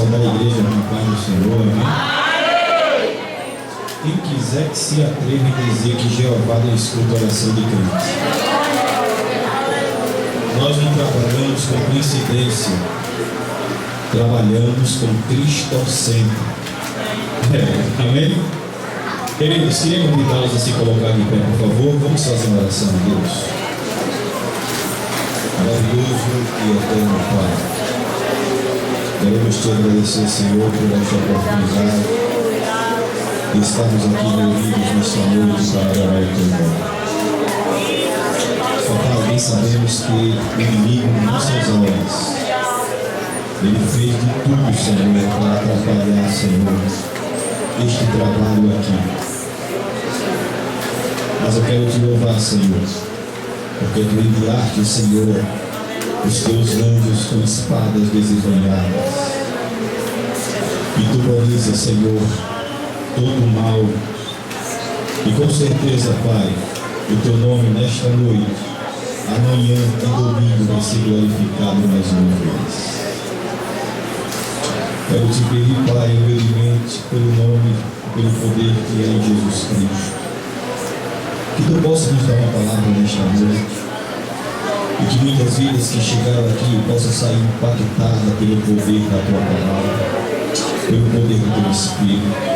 saudar a igreja na paz do Senhor, amém? Quem quiser que se atreva a dizer que Jeová não escuta a oração de crentes. Nós não trabalhamos com coincidência, trabalhamos com cristocêntrico. Amém? Queridos, queria convidá-los a se colocar de pé, por favor. Vamos fazer uma oração a Deus. Maravilhoso e eterno Pai, queremos te agradecer, Senhor, por esta oportunidade de estarmos aqui reunidos nesta noite para adorar o teu nome. Ó Pai, bem sabemos que o inimigo, em nossas almas, ele fez de tudo, Senhor, para atrapalhar, Senhor, este trabalho aqui. Mas eu quero te louvar, Senhor, porque tu enviaste, Senhor, os teus anjos com espadas desenvergonhadas, e tu banizas, Senhor, todo o mal. E com certeza, Pai, o teu nome nesta noite, amanhã e domingo vai ser glorificado mais uma vez. Quero te pedir, Pai, humildemente, pelo nome, pelo poder que é em Jesus Cristo, que tu possa nos dar uma palavra nesta noite, e que muitas vidas que chegaram aqui possam sair impactadas pelo poder da tua palavra, pelo poder do teu Espírito.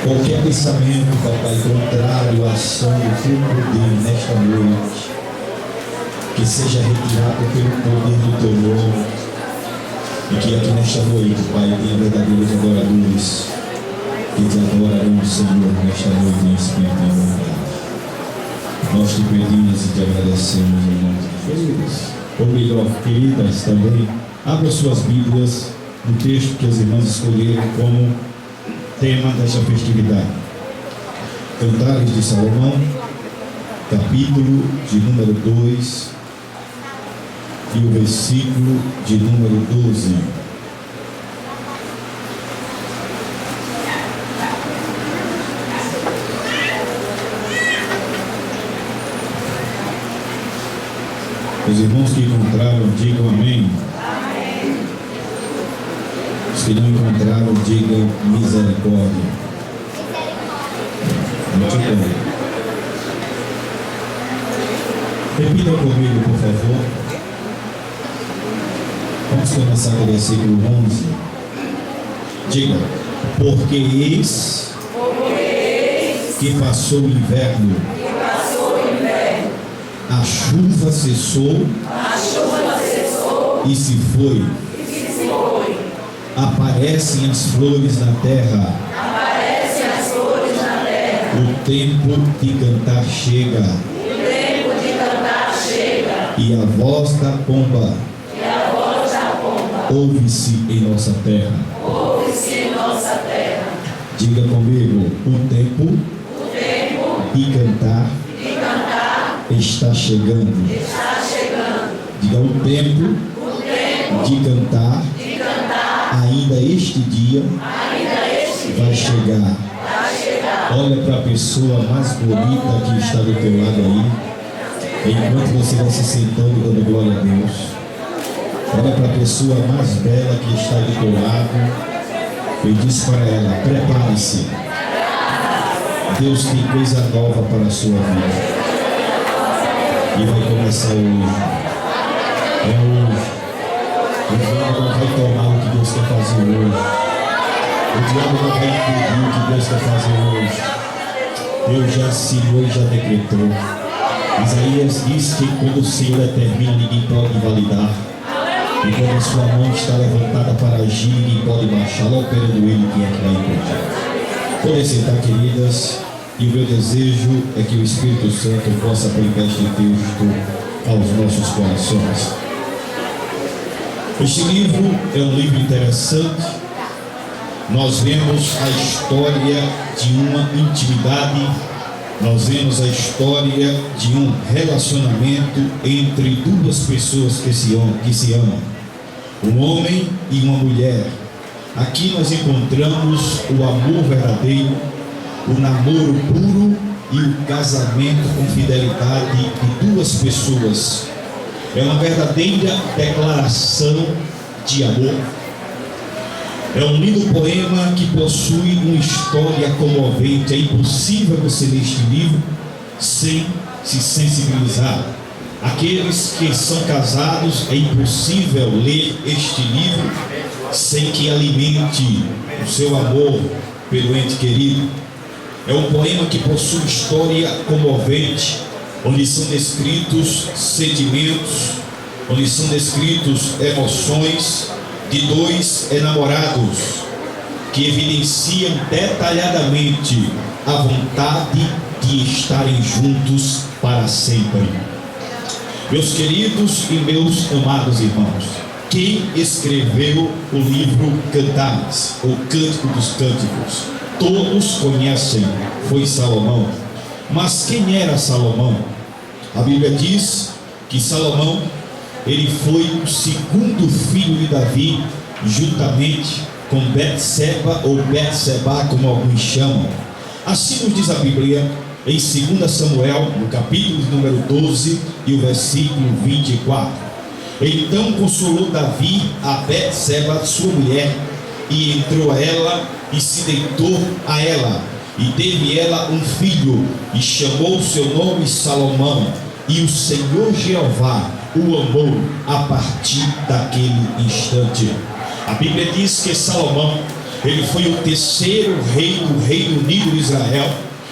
Qualquer pensamento, Papai, contrário à ação do teu poder nesta noite, que seja retirado pelo poder do teu nome, e que aqui nesta noite, Pai, tenha verdadeiros adoradores que te adorarão, Senhor, nesta noite em espírito e em verdade. Nós te pedimos e te agradecemos em nome de Jesus. Convido, queridas, também, abra suas Bíblias no texto que as irmãs escolheram como tema desta festividade. Cantares de Salomão, capítulo de número 2 e o versículo de número 12. Os irmãos que encontraram, digam amém. Amém. Os que não encontraram, digam misericórdia. Muito bem. Repitam comigo, por favor. Vamos começar com o versículo 11. Diga: porque eis que passou o inverno, a chuva cessou e se foi. Aparecem as flores na terra. O tempo de cantar chega. E a voz da pomba ouve-se em nossa terra. Diga comigo: o tempo de cantar está chegando. Diga: o tempo de cantar ainda este dia vai chegar. Olha para a pessoa mais bonita que está do teu lado aí, enquanto você vai se sentando dando glória a Deus. Olha para a pessoa mais bela que está do teu lado e diz para ela: prepare-se, Deus tem coisa nova para a sua vida. E vai começar hoje. É hoje. O diabo não vai tomar o que Deus quer fazer hoje. O diabo não vai impedir o que Deus quer fazer hoje. Deus já assinou e já decretou. Isaías diz que quando o Senhor determina, ninguém pode validar. E quando a sua mão está levantada para agir, ninguém pode baixar. Operando ele, quem é que vai impedir? Podem sentar, queridas. E o meu desejo é que o Espírito Santo possa aplicar este texto aos nossos corações. Este livro é um livro interessante. Nós vemos a história de uma intimidade, nós vemos a história de um relacionamento entre duas pessoas que se amam, um homem e uma mulher. Aqui nós encontramos o amor verdadeiro, o namoro puro e o casamento com fidelidade de duas pessoas. É uma verdadeira declaração de amor. É um lindo poema que possui uma história comovente. É impossível você ler este livro sem se sensibilizar. Aqueles que são casados, é impossível ler este livro sem que alimente o seu amor pelo ente querido. É um poema que possui história comovente, onde são descritos sentimentos, onde são descritos emoções de dois enamorados que evidenciam detalhadamente a vontade de estarem juntos para sempre. Meus queridos e meus amados irmãos, quem escreveu o livro Cantares, ou Cântico dos Cânticos? Todos conhecem, foi Salomão. Mas quem era Salomão? A Bíblia diz que Salomão, ele foi o segundo filho de Davi, juntamente com Betseba, ou Betseba, como alguns chamam. Assim nos diz a Bíblia, em 2 Samuel, no capítulo número 12 e o versículo 24. Então consolou Davi a Betseba, sua mulher, e entrou a ela e se deitou a ela, e teve ela um filho, e chamou seu nome Salomão, e o Senhor Jeová o amou a partir daquele instante. A Bíblia diz que Salomão, ele foi o terceiro rei do Reino Unido de Israel,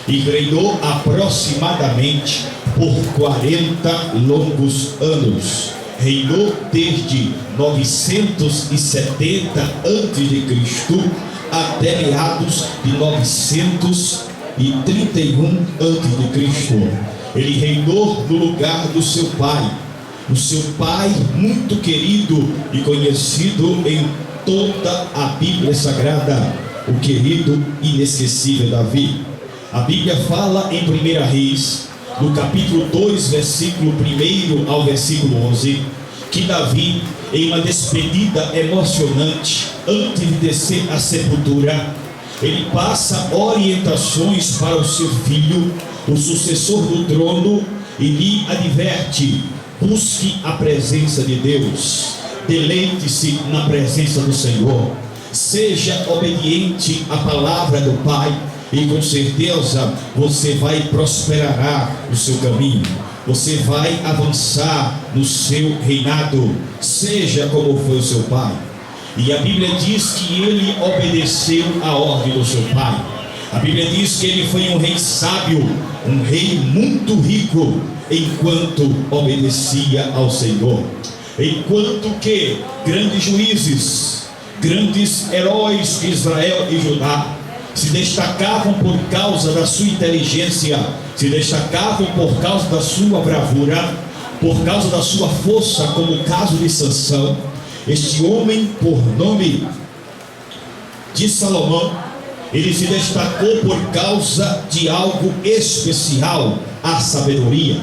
e reinou aproximadamente por 40 longos anos. Reinou desde 970 a.C. até meados de 931 a.C. Ele reinou no lugar do seu pai, o seu pai muito querido e conhecido em toda a Bíblia Sagrada, o querido e inesquecível Davi. A Bíblia fala em 1 Reis, no capítulo 2, versículo 1 ao versículo 11, que Davi, em uma despedida emocionante, antes de descer à sepultura, ele passa orientações para o seu filho, o sucessor do trono, e lhe adverte: busque a presença de Deus, deleite-se na presença do Senhor, seja obediente à palavra do Pai, e com certeza você vai prosperar o seu caminho, você vai avançar no seu reinado, seja como foi o seu pai. E a Bíblia diz que ele obedeceu a ordem do seu pai. A Bíblia diz que ele foi um rei sábio, um rei muito rico, enquanto obedecia ao Senhor. Enquanto que grandes juízes, grandes heróis de Israel e Judá se destacavam por causa da sua inteligência, se destacavam por causa da sua bravura, por causa da sua força, como o caso de Sansão. Este homem, por nome de Salomão, ele se destacou por causa de algo especial, a sabedoria.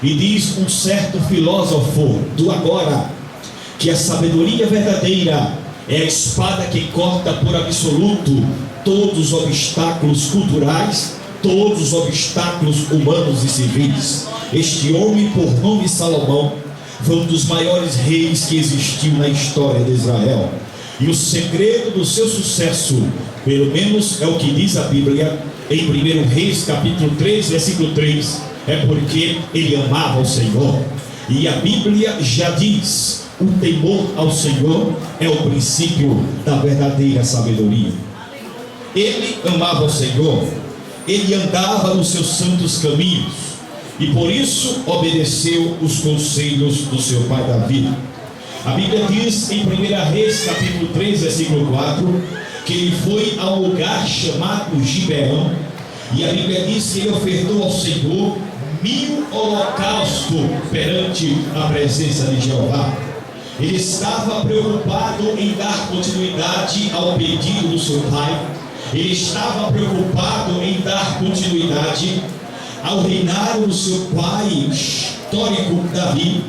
E diz um certo filósofo do agora, que a sabedoria verdadeira é a espada que corta por absoluto todos os obstáculos culturais, todos os obstáculos humanos e civis. Este homem, por nome Salomão, foi um dos maiores reis que existiu na história de Israel. E o segredo do seu sucesso, pelo menos é o que diz a Bíblia, em 1 Reis, capítulo 3, versículo 3, é porque ele amava o Senhor. E a Bíblia já diz: o temor ao Senhor é o princípio da verdadeira sabedoria. Ele amava o Senhor, ele andava nos seus santos caminhos, e por isso obedeceu os conselhos do seu pai Davi. A Bíblia diz em 1 Reis, capítulo 3, versículo 4, que ele foi ao lugar chamado Gibeão, e a Bíblia diz que ele ofertou ao Senhor 1000 holocaustos perante a presença de Jeová. Ele estava preocupado em dar continuidade ao pedido do seu pai. Ele estava preocupado em dar continuidade ao reinado do seu pai histórico Davi.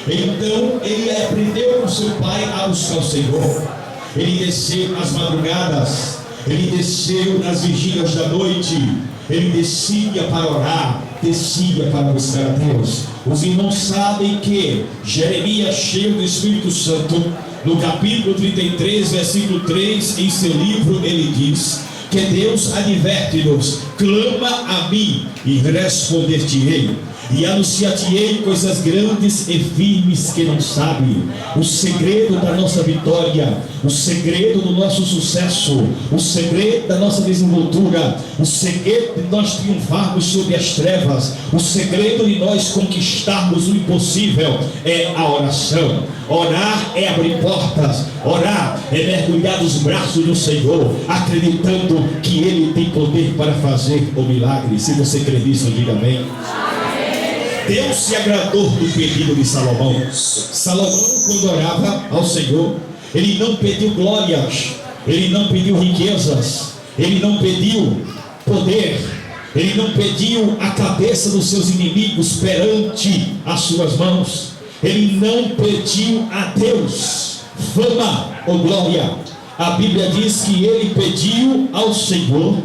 Então ele aprendeu com seu pai a buscar o Senhor. Ele desceu nas madrugadas, ele desceu nas vigílias da noite, ele descia para orar, descia para buscar a Deus. Os irmãos sabem que Jeremias, cheio do Espírito Santo, No capítulo 33, versículo 3, em seu livro, ele diz que Deus adverte-nos: clama a mim e responder-te-ei, e anunciar-te-ei coisas grandes e firmes que não sabe. O segredo da nossa vitória, o segredo do nosso sucesso, o segredo da nossa desenvoltura, o segredo de nós triunfarmos sobre as trevas, o segredo de nós conquistarmos o impossível é a oração. Orar é abrir portas, orar é mergulhar nos braços do Senhor, acreditando que Ele tem poder para fazer o milagre. Se você crê nisso, diga amém. Deus se agradou do pedido de Salomão. Salomão, quando orava ao Senhor, ele não pediu glórias, ele não pediu riquezas, ele não pediu poder, ele não pediu a cabeça dos seus inimigos perante as suas mãos, ele não pediu a Deus fama ou glória. A Bíblia diz que ele pediu ao Senhor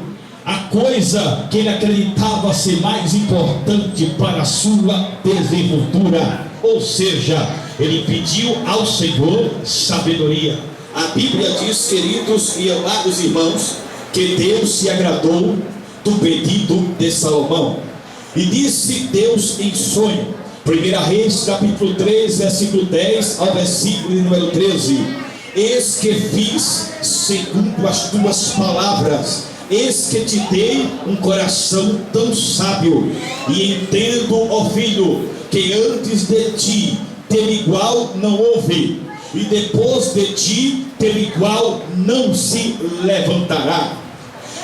a coisa que ele acreditava ser mais importante para a sua desenvoltura, ou seja, ele pediu ao Senhor sabedoria. A Bíblia diz, queridos e amados irmãos, que Deus se agradou do pedido de Salomão, e disse Deus em sonho, 1 Reis capítulo 3, versículo 10 ao versículo número 13: eis que fiz segundo as tuas palavras, eis que te dei um coração tão sábio, e entendo, ó filho, que antes de ti teve igual não houve, e depois de ti teve igual não se levantará.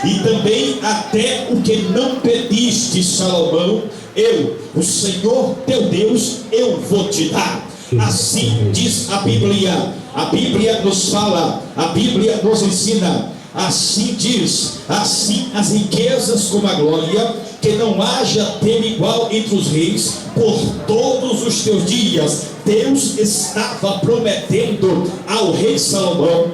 E também até o que não pediste, Salomão, eu, o Senhor teu Deus, eu vou te dar. Assim diz a Bíblia nos fala, a Bíblia nos ensina. Assim diz, assim as riquezas como a glória, que não haja ter igual entre os reis por todos os teus dias. Deus estava prometendo ao rei Salomão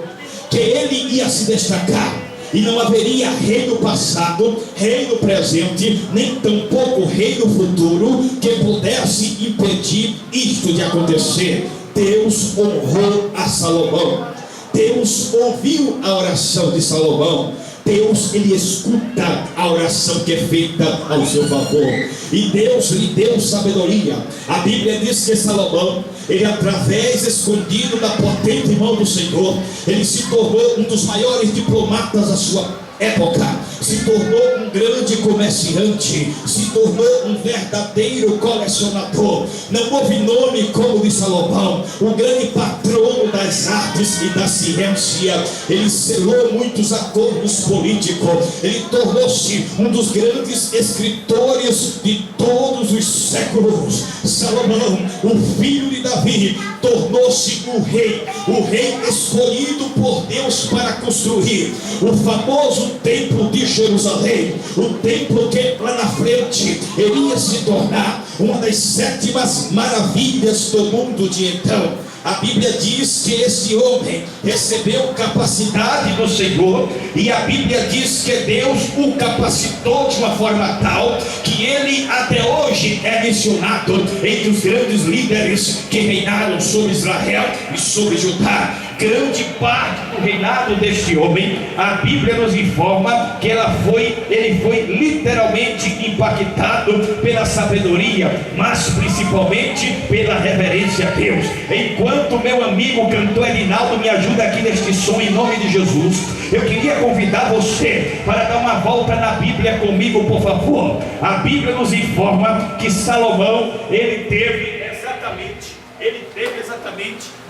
que ele ia se destacar, e não haveria rei no passado, rei no presente, nem tampouco rei no futuro que pudesse impedir isto de acontecer. Deus honrou a Salomão. Deus ouviu a oração de Salomão. Deus, ele escuta a oração que é feita ao seu favor, e Deus lhe deu sabedoria. A Bíblia diz que Salomão, ele, através escondido da potente mão do Senhor, ele se tornou um dos maiores diplomatas da sua época, se tornou um grande comerciante, se tornou um verdadeiro colecionador. Não houve nome como o de Salomão, o grande patrono das artes e da ciência. Ele selou muitos acordos políticos, ele tornou-se um dos grandes escritores de todos os séculos. Salomão, o filho de Davi, tornou-se o rei escolhido por Deus para construir o famoso templo de Jerusalém, o templo que lá na frente iria se tornar uma das 7 maravilhas do mundo de então. A Bíblia diz que esse homem recebeu capacidade do Senhor, e a Bíblia diz que Deus o capacitou de uma forma tal que ele até hoje é mencionado entre os grandes líderes que reinaram sobre Israel e sobre Judá. Grande parte do reinado deste homem, a Bíblia nos informa que ele foi literalmente impactado pela sabedoria, mas principalmente pela reverência a Deus. Enquanto meu amigo cantor Edinaldo me ajuda aqui neste som, em nome de Jesus, eu queria convidar você para dar uma volta na Bíblia comigo, por favor. A Bíblia nos informa que Salomão, ele teve exatamente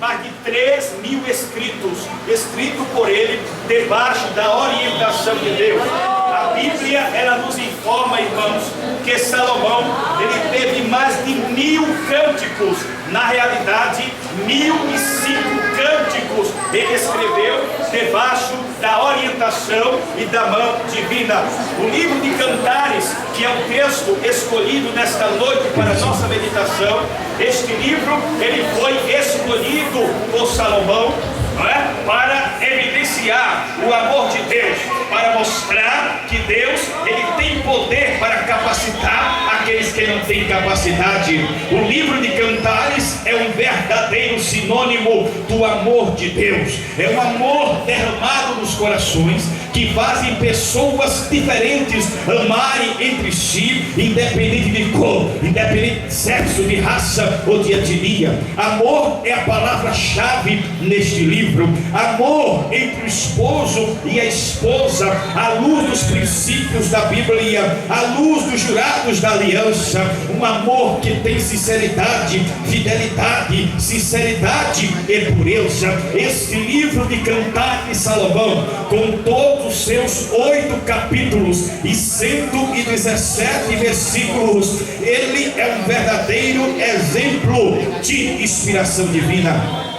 mais de 3.000 escritos por ele, debaixo da orientação de Deus. A Bíblia, ela nos informa, irmãos, que Salomão, ele teve mais de 1.000 cânticos. Na realidade, 1.005 cânticos ele escreveu debaixo da orientação e da mão divina. O livro de Cantares, que é o texto escolhido nesta noite para a nossa meditação, este livro, ele foi escolhido por Salomão, não é? Para evidenciar o amor de Deus. para mostrar que Deus, Ele tem poder para capacitar aqueles que não têm capacidade. O livro de Cantares é um verdadeiro sinônimo do amor de Deus. É um amor derramado nos corações, que fazem pessoas diferentes amarem entre si, independente de cor, independente de sexo, de raça ou de etnia. Amor é a palavra-chave neste livro. Amor entre o esposo e a esposa, à luz dos princípios da Bíblia, à luz dos jurados da aliança. Um amor que tem sinceridade, fidelidade, sinceridade e pureza. Este livro de Cantares de Salomão, com todos os seus 8 capítulos e 117 versículos, ele é um verdadeiro exemplo de inspiração divina.